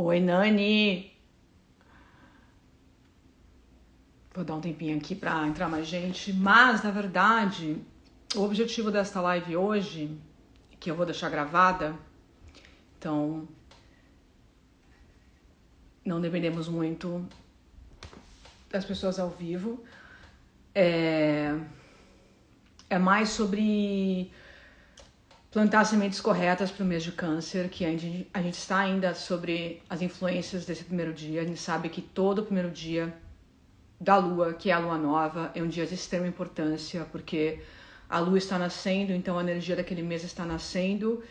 Oi, Nani! Vou dar um tempinho aqui pra entrar mais gente, mas, na verdade, o objetivo desta live hoje, que eu vou deixar gravada, então não dependemos muito das pessoas ao vivo, é mais sobre plantar sementes corretas para o mês de câncer, que a gente está ainda sobre as influências desse primeiro dia. A gente sabe que todo primeiro dia da lua, que é a lua nova, é um dia de extrema importância, porque a lua está nascendo, então a energia daquele mês está nascendo,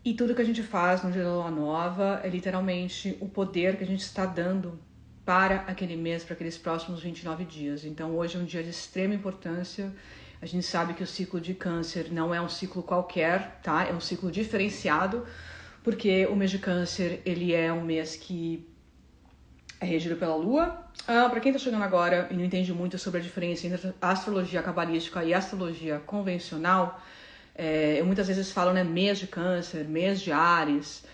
e tudo que a gente faz no dia da lua nova é literalmente o poder que a gente está dando para aquele mês, para aqueles próximos 29 dias. Então hoje é um dia de extrema importância. A gente sabe que o ciclo de câncer não é um ciclo qualquer, tá? É um ciclo diferenciado, porque o mês de câncer, ele é um mês que é regido pela lua. Para quem tá chegando agora e não entende muito sobre a diferença entre a astrologia cabalística e a astrologia convencional, eu muitas vezes falo, né, mês de câncer, mês de Áries,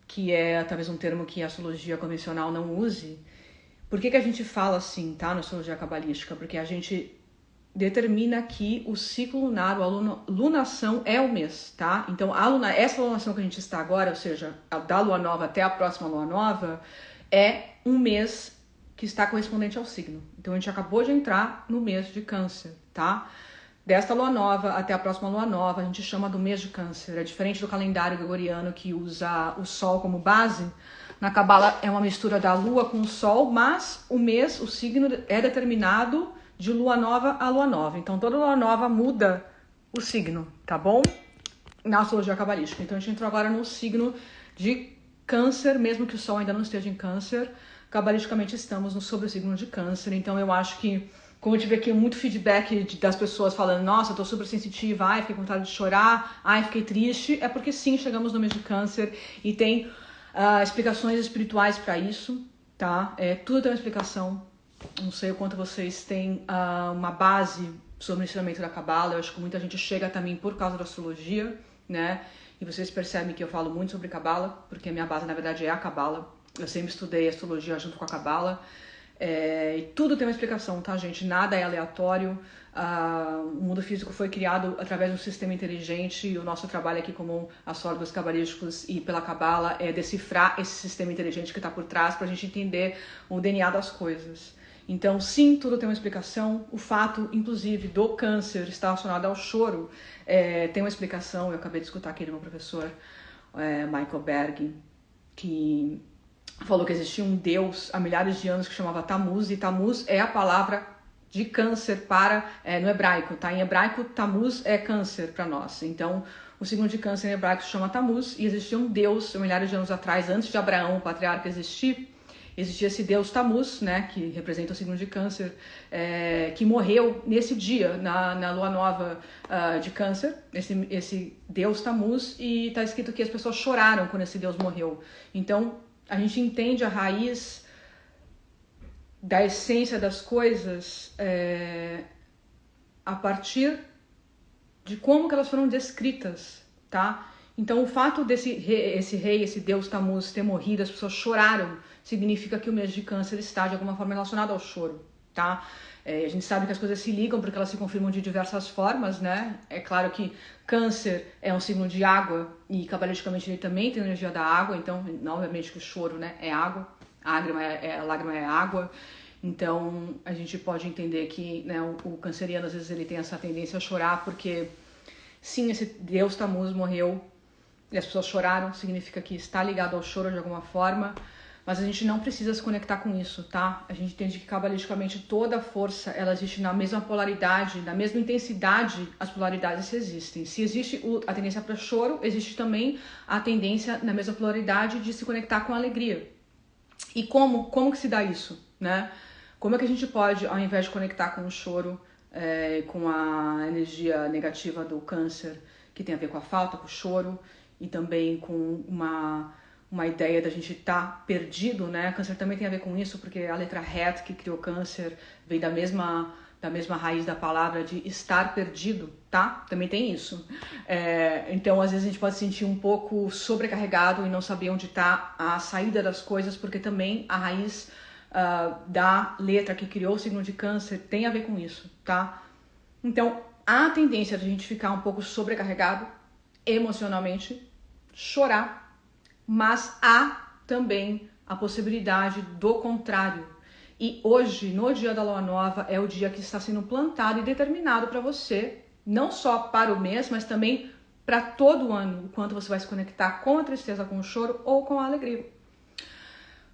que é talvez um termo que a astrologia convencional não use. Por que a gente fala assim, tá, na astrologia cabalística? Porque a gente determina que o ciclo lunar, a lunação é o mês, tá? Então, essa lunação que a gente está agora, ou seja, da lua nova até a próxima lua nova, é um mês que está correspondente ao signo. Então, a gente acabou de entrar no mês de câncer, tá? Desta lua nova até a próxima lua nova, a gente chama do mês de câncer. É diferente do calendário gregoriano, que usa o sol como base. Na Cabala é uma mistura da lua com o sol, mas o mês, o signo é determinado de lua nova a lua nova. Então, toda lua nova muda o signo, tá bom? Na astrologia cabalística. Então, a gente entrou agora no signo de câncer, mesmo que o sol ainda não esteja em câncer. Cabalisticamente estamos sobre o signo de câncer. Então, eu acho que, como eu tive aqui muito feedback das pessoas falando, nossa, eu tô super sensitiva, ai, fiquei com vontade de chorar, ai, fiquei triste, é porque sim, chegamos no mês de câncer e tem explicações espirituais para isso, tá? Tudo tem uma explicação. Não sei o quanto vocês têm uma base sobre o ensinamento da Cabala. Eu acho que muita gente chega também por causa da astrologia, né? E vocês percebem que eu falo muito sobre Cabala, porque a minha base, na verdade, é a Cabala. Eu sempre estudei astrologia junto com a Cabala. E tudo tem uma explicação, tá, gente? Nada é aleatório. O mundo físico foi criado através de um sistema inteligente e o nosso trabalho aqui como astrólogos cabalísticos e pela Cabala é decifrar esse sistema inteligente que está por trás para a gente entender o DNA das coisas. Então, sim, tudo tem uma explicação. O fato, inclusive, do câncer estar relacionado ao choro tem uma explicação. Eu acabei de escutar aqui do meu professor Michael Berg, que falou que existia um deus há milhares de anos que chamava Tammuz, e Tammuz é a palavra de câncer no hebraico, tá? Em hebraico, Tammuz é câncer para nós. Então, o signo de câncer em hebraico se chama Tammuz, e existia um deus há milhares de anos atrás, antes de Abraão, o patriarca, existia esse deus Tammuz, né, que representa o signo de câncer, que morreu nesse dia, na lua nova de câncer, esse deus Tammuz, e está escrito que as pessoas choraram quando esse deus morreu. Então, a gente entende a raiz da essência das coisas a partir de como que elas foram descritas, tá? Então, o fato esse deus Tammuz ter morrido, as pessoas choraram, significa que o mês de câncer está de alguma forma relacionado ao choro, tá? A gente sabe que as coisas se ligam porque elas se confirmam de diversas formas, né? É claro que câncer é um signo de água e cabalisticamente ele também tem energia da água, então, obviamente que o choro, né, é água, a lágrima é água. Então, a gente pode entender que, né, o canceriano, às vezes, ele tem essa tendência a chorar porque, sim, esse deus Tammuz morreu e as pessoas choraram, significa que está ligado ao choro de alguma forma. Mas a gente não precisa se conectar com isso, tá? A gente entende que cabalisticamente toda a força, ela existe na mesma polaridade, na mesma intensidade, as polaridades existem. Se existe a tendência para choro, existe também a tendência na mesma polaridade de se conectar com a alegria. E como que se dá isso, né? Como é que a gente pode, ao invés de conectar com o choro, com a energia negativa do câncer, que tem a ver com a falta, com o choro, e também com uma ideia da gente estar perdido, né? Câncer também tem a ver com isso, porque a letra Het, que criou câncer, vem da mesma da mesma raiz da palavra de estar perdido, tá? Também tem isso. Então, às vezes a gente pode se sentir um pouco sobrecarregado e não saber onde está a saída das coisas, porque também a raiz da letra que criou o signo de Câncer tem a ver com isso, tá? Então, há a tendência de a gente ficar um pouco sobrecarregado emocionalmente, chorar, mas há também a possibilidade do contrário. E hoje, no dia da lua nova, é o dia que está sendo plantado e determinado para você, não só para o mês, mas também para todo o ano, o quanto você vai se conectar com a tristeza, com o choro ou com a alegria.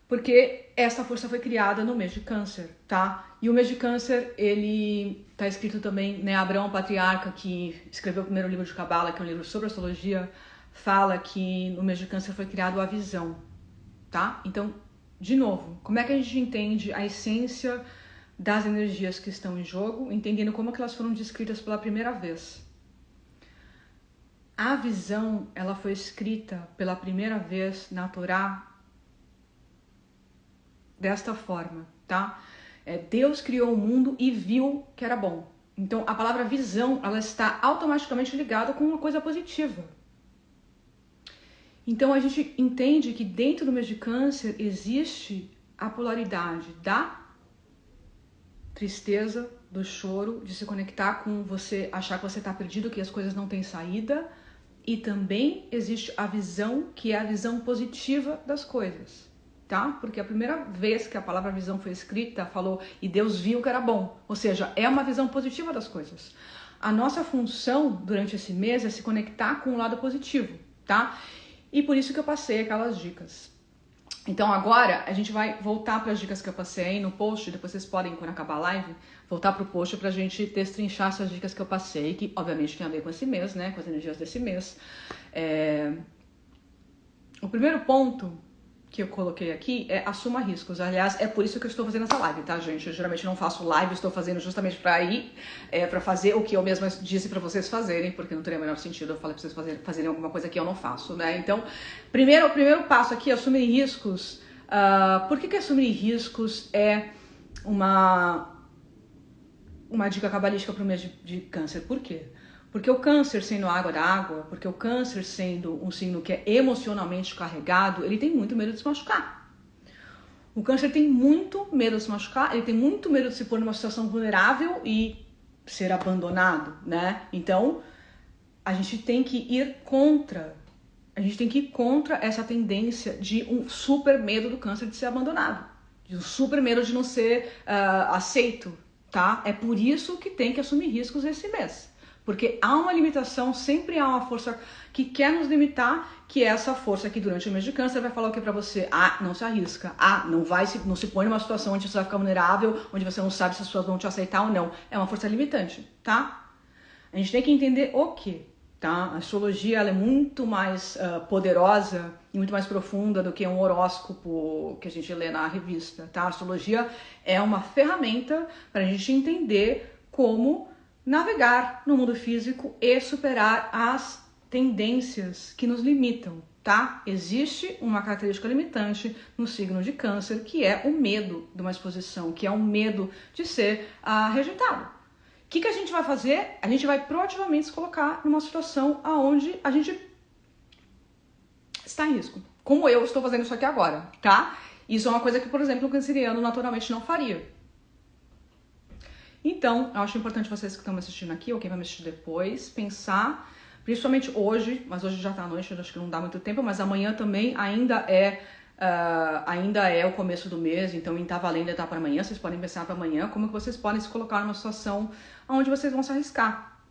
Porque essa força foi criada no mês de Câncer, tá? E o mês de Câncer, ele tá escrito também, né? Abraão, patriarca, que escreveu o primeiro livro de Cabala, que é um livro sobre astrologia, fala que no mês de Câncer foi criado a visão, tá? Então, de novo, como é que a gente entende a essência das energias que estão em jogo, entendendo como que elas foram descritas pela primeira vez? A visão, ela foi escrita pela primeira vez na Torá desta forma, tá? Deus criou o mundo e viu que era bom. Então, a palavra visão, ela está automaticamente ligada com uma coisa positiva. Então, a gente entende que dentro do mês de Câncer existe a polaridade da tristeza, do choro, de se conectar com você, achar que você está perdido, que as coisas não têm saída. E também existe a visão, que é a visão positiva das coisas. Tá? Porque a primeira vez que a palavra visão foi escrita, falou, e Deus viu que era bom. Ou seja, é uma visão positiva das coisas. A nossa função durante esse mês é se conectar com o lado positivo, tá? E por isso que eu passei aquelas dicas. Então agora a gente vai voltar para as dicas que eu passei aí no post, depois vocês podem, quando acabar a live, voltar pro post pra gente destrinchar essas dicas que eu passei, que obviamente tem a ver com esse mês, né? Com as energias desse mês. O primeiro ponto que eu coloquei aqui é assuma riscos. Aliás, é por isso que eu estou fazendo essa live, tá, gente? Eu geralmente não faço live, estou fazendo justamente para ir, para fazer o que eu mesma disse para vocês fazerem, porque não teria o menor sentido eu falar para vocês fazerem alguma coisa que eu não faço, né? Então, o primeiro passo aqui é assumir riscos. Por que assumir riscos é uma dica cabalística para o mês de Câncer? Por quê? Porque o Câncer sendo água da água, porque o Câncer sendo um signo que é emocionalmente carregado, ele tem muito medo de se machucar. O Câncer tem muito medo de se machucar, ele tem muito medo de se pôr numa situação vulnerável e ser abandonado, né? Então, a gente tem que ir contra essa tendência de um super medo do Câncer de ser abandonado, de um super medo de não ser aceito, tá? É por isso que tem que assumir riscos esse mês. Porque há uma limitação, sempre há uma força que quer nos limitar, que é essa força que durante o mês de Câncer vai falar o que pra você? Não se arrisca. Não se põe numa situação onde você vai ficar vulnerável, onde você não sabe se as pessoas vão te aceitar ou não. É uma força limitante, tá? A gente tem que entender o quê? Tá? A astrologia ela é muito mais poderosa e muito mais profunda do que um horóscopo que a gente lê na revista, tá? A astrologia é uma ferramenta para a gente entender como navegar no mundo físico e superar as tendências que nos limitam, tá? Existe uma característica limitante no signo de Câncer, que é o medo de uma exposição, que é o medo de ser rejeitado. O que a gente vai fazer? A gente vai proativamente se colocar numa situação onde a gente está em risco. Como eu estou fazendo isso aqui agora, tá? Isso é uma coisa que, por exemplo, o canceriano naturalmente não faria. Então, eu acho importante vocês que estão me assistindo aqui, ou quem vai me assistir depois, pensar, principalmente hoje, mas hoje já tá à noite, eu acho que não dá muito tempo, mas amanhã também ainda é o começo do mês, então em tá valendo tá para amanhã, vocês podem pensar para amanhã como que vocês podem se colocar numa situação onde vocês vão se arriscar.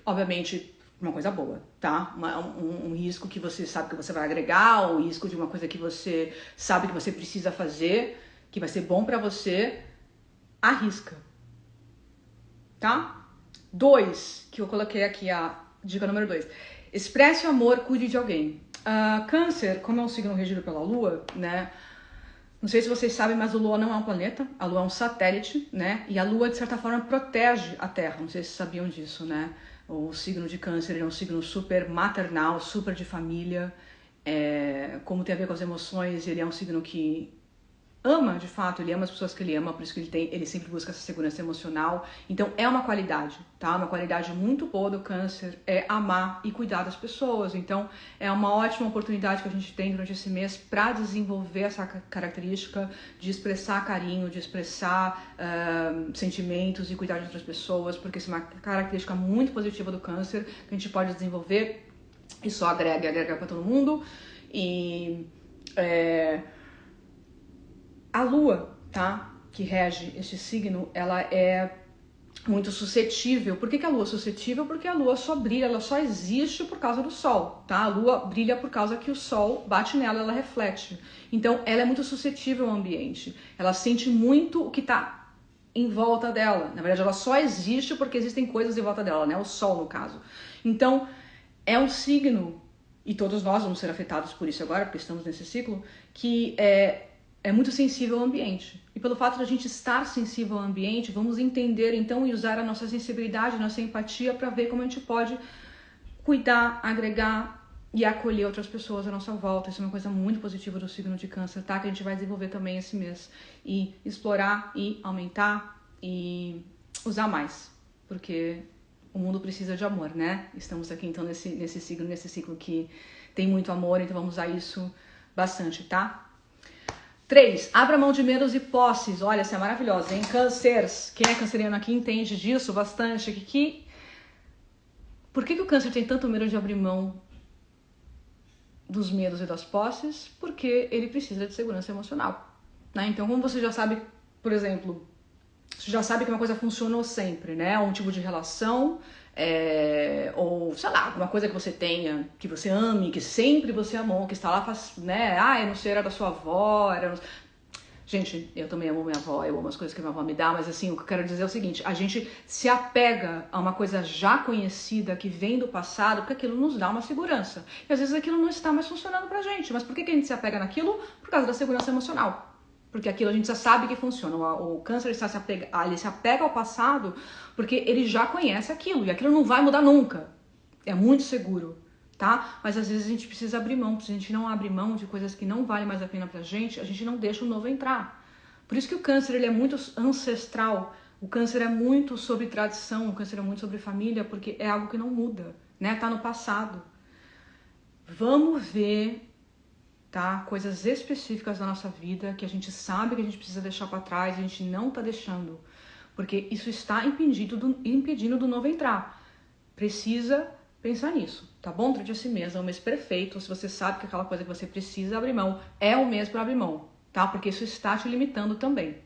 Obviamente, uma coisa boa, tá? Um risco que você sabe que você vai agregar, ou risco de uma coisa que você sabe que você precisa fazer, que vai ser bom para você, arrisca. Tá? 2, que eu coloquei aqui, a dica número 2. Expresse o amor, cuide de alguém. Câncer, como é um signo regido pela Lua, né? Não sei se vocês sabem, mas a Lua não é um planeta, a Lua é um satélite, né? E a Lua, de certa forma, protege a Terra. Não sei se vocês sabiam disso, né? O signo de Câncer é um signo super maternal, super de família. Como tem a ver com as emoções, ele é um signo que ama, de fato, ele ama as pessoas que ele ama, por isso que ele sempre busca essa segurança emocional. Então é uma qualidade, tá? Uma qualidade muito boa do câncer é amar e cuidar das pessoas. Então é uma ótima oportunidade que a gente tem durante esse mês para desenvolver essa característica de expressar carinho, de expressar sentimentos e cuidar de outras pessoas, porque isso é uma característica muito positiva do câncer que a gente pode desenvolver e só agrega para todo mundo. E a lua, tá? Que rege este signo, ela é muito suscetível. Por que a lua é suscetível? Porque a lua só brilha, ela só existe por causa do sol, tá? A lua brilha por causa que o sol bate nela, ela reflete. Então, ela é muito suscetível ao ambiente. Ela sente muito o que tá em volta dela. Na verdade, ela só existe porque existem coisas em volta dela, né? O sol, no caso. Então, é um signo, e todos nós vamos ser afetados por isso agora, porque estamos nesse ciclo, que é muito sensível ao ambiente. E pelo fato de a gente estar sensível ao ambiente, vamos entender então e usar a nossa sensibilidade, a nossa empatia para ver como a gente pode cuidar, agregar e acolher outras pessoas à nossa volta. Isso é uma coisa muito positiva do signo de câncer, tá? Que a gente vai desenvolver também esse mês. E explorar e aumentar e usar mais. Porque o mundo precisa de amor, né? Estamos aqui então nesse signo, nesse ciclo que tem muito amor, então vamos usar isso bastante, tá? 3. Abra mão de medos e posses. Olha, essa é maravilhosa, hein? Cânceres. Quem é canceriano aqui entende disso bastante. Por que o câncer tem tanto medo de abrir mão dos medos e das posses? Porque ele precisa de segurança emocional, né? Então, como você já sabe, por exemplo, você já sabe que uma coisa funcionou sempre, né? Um tipo de relação, ou, sei lá, uma coisa que você tenha, que você ame, que sempre você amou, que está lá, né? Ah, eu não sei, era da sua avó, Gente, eu também amo minha avó, eu amo as coisas que minha avó me dá, mas assim, o que eu quero dizer é o seguinte, a gente se apega a uma coisa já conhecida, que vem do passado, porque aquilo nos dá uma segurança. E às vezes aquilo não está mais funcionando pra gente, mas por que a gente se apega naquilo? Por causa da segurança emocional. Porque aquilo a gente já sabe que funciona. O câncer ele se apega ao passado porque ele já conhece aquilo. E aquilo não vai mudar nunca. É muito seguro, tá? Mas às vezes a gente precisa abrir mão. Se a gente não abre mão de coisas que não valem mais a pena pra gente, a gente não deixa o novo entrar. Por isso que o câncer ele é muito ancestral. O câncer é muito sobre tradição. O câncer é muito sobre família, porque é algo que não muda, né? Tá no passado. Vamos ver... tá? Coisas específicas da nossa vida que a gente sabe que a gente precisa deixar para trás e a gente não tá deixando, porque isso está impedindo do novo entrar. Precisa pensar nisso, tá bom? Durante esse mês é um mês perfeito. Se você sabe que aquela coisa que você precisa abrir mão é o mês para abrir mão, tá? Porque isso está te limitando também.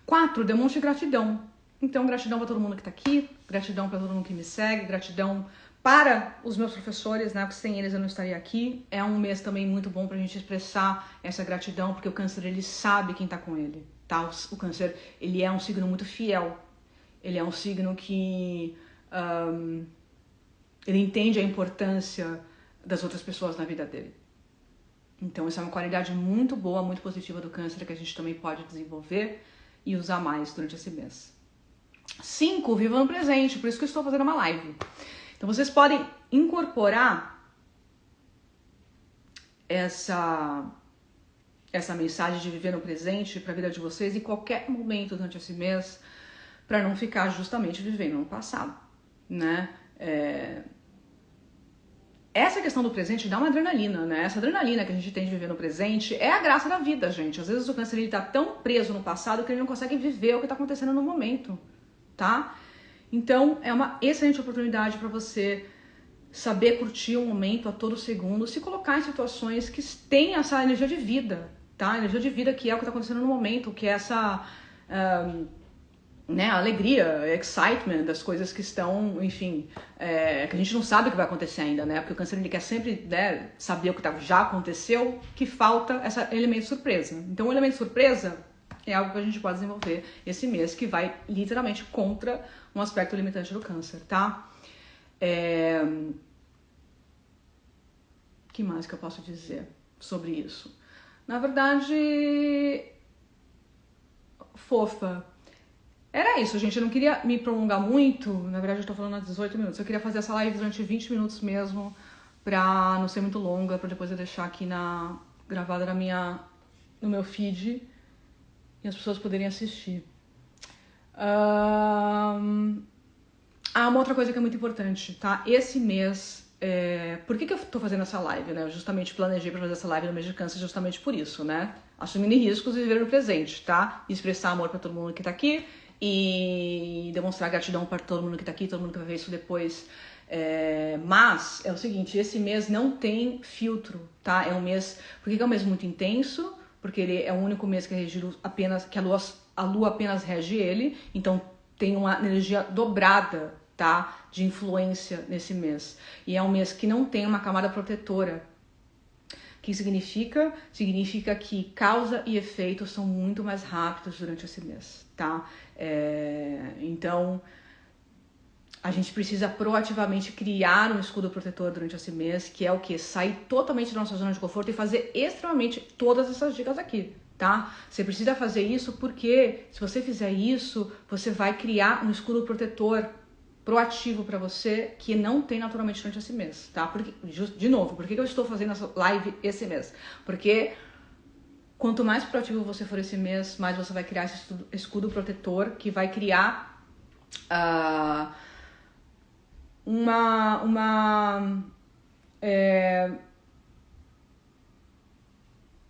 4. Demonstre gratidão. Então, gratidão para todo mundo que tá aqui, gratidão para todo mundo que me segue, gratidão para os meus professores, né? Porque sem eles eu não estaria aqui. É um mês também muito bom pra gente expressar essa gratidão, porque o câncer, ele sabe quem tá com ele, tá? O câncer, ele é um signo muito fiel. Ele é um signo que... ele entende a importância das outras pessoas na vida dele. Então, essa é uma qualidade muito boa, muito positiva do câncer, que a gente também pode desenvolver e usar mais durante esse mês. 5. Viva no presente. Por isso que eu estou fazendo uma live. Então, vocês podem incorporar essa mensagem de viver no presente para a vida de vocês em qualquer momento durante esse mês, para não ficar justamente vivendo no passado, né? Essa questão do presente dá uma adrenalina, né? Essa adrenalina que a gente tem de viver no presente é a graça da vida, gente. Às vezes o câncer ele tá tão preso no passado que ele não consegue viver o que está acontecendo no momento, tá? Então, é uma excelente oportunidade para você saber curtir o momento a todo segundo, se colocar em situações que têm essa energia de vida, tá? Energia de vida que é o que está acontecendo no momento, que é essa alegria, excitement das coisas que estão, enfim, que a gente não sabe o que vai acontecer ainda, né? Porque o câncer ele quer sempre, né, saber o que já aconteceu, que falta esse elemento surpresa. Então, o elemento surpresa é algo que a gente pode desenvolver esse mês, que vai literalmente contra um aspecto limitante do câncer, tá? Que mais que eu posso dizer sobre isso? Na verdade, fofa. Era isso, gente. Eu não queria me prolongar muito. Na verdade, eu tô falando há 18 minutos. Eu queria fazer essa live durante 20 minutos mesmo, pra não ser muito longa, pra depois eu deixar aqui gravada na no meu feed e as pessoas poderem assistir. Uma outra coisa que é muito importante, tá? Esse mês, por que eu tô fazendo essa live, né? Eu justamente planejei pra fazer essa live no mês de Câncer justamente por isso, né? Assumindo riscos e viver no presente, tá? Expressar amor pra todo mundo que tá aqui e demonstrar gratidão pra todo mundo que tá aqui, todo mundo que vai ver isso depois. Mas é o seguinte, esse mês não tem filtro, tá? É um mês... Por que é um mês muito intenso? Porque ele é o único mês que é regido apenas... que a lua apenas rege ele, então tem uma energia dobrada, tá? De influência nesse mês. E é um mês que não tem uma camada protetora. O que significa? Significa que causa e efeito são muito mais rápidos durante esse mês, tá? Então, a gente precisa proativamente criar um escudo protetor durante esse mês, que é o quê? Sair totalmente da nossa zona de conforto e fazer extremamente todas essas dicas aqui, tá? Você precisa fazer isso porque, se você fizer isso, você vai criar um escudo protetor proativo para você que não tem naturalmente durante esse mês, tá? Porque, de novo, por que eu estou fazendo essa live esse mês? Porque quanto mais proativo você for esse mês, mais você vai criar esse escudo protetor que vai criar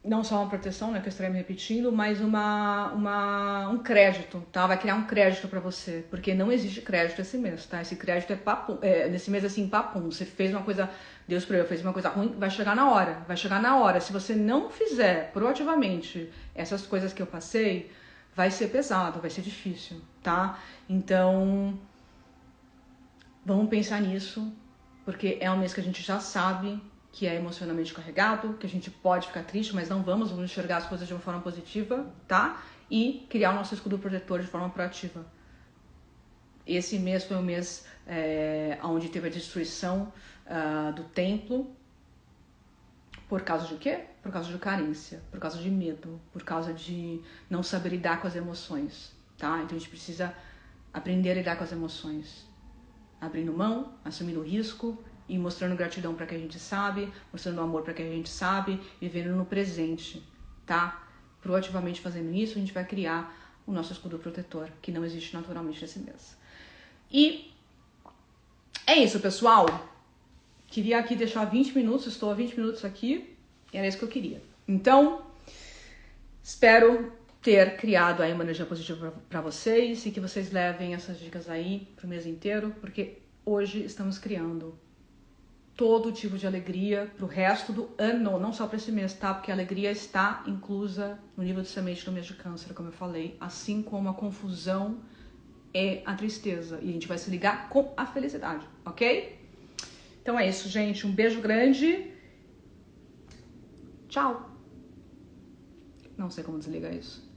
não só uma proteção, né, que eu estarei me repetindo, mas um crédito, tá? Vai criar um crédito pra você, porque não existe crédito esse mês, tá? Esse crédito é papum, nesse mês assim, papum. Você fez uma coisa, Deus proibiu, fez uma coisa ruim, vai chegar na hora. Se você não fizer proativamente essas coisas que eu passei, vai ser pesado, vai ser difícil, tá? Então, vamos pensar nisso, porque é um mês que a gente já sabe que é emocionalmente carregado, que a gente pode ficar triste, mas não vamos enxergar as coisas de uma forma positiva, tá? E criar o nosso escudo protetor de forma proativa. Esse mês foi um mês onde teve a destruição do templo. Por causa de quê? Por causa de carência, por causa de medo, por causa de não saber lidar com as emoções, tá? Então a gente precisa aprender a lidar com as emoções. Abrindo mão, assumindo o risco e mostrando gratidão para quem a gente sabe, mostrando amor para quem a gente sabe, vivendo no presente, tá? Proativamente fazendo isso, a gente vai criar o nosso escudo protetor, que não existe naturalmente nesse mês. E é isso, pessoal. Queria aqui deixar 20 minutos, estou há 20 minutos aqui, e era isso que eu queria. Então, espero ter criado aí uma energia positiva para vocês e que vocês levem essas dicas aí pro mês inteiro, porque hoje estamos criando todo tipo de alegria pro resto do ano, não só para esse mês, tá? Porque a alegria está inclusa no nível de semente do mês de Câncer, como eu falei, assim como a confusão e a tristeza. E a gente vai se ligar com a felicidade, ok? Então é isso, gente. Um beijo grande. Tchau. Não sei como desligar isso.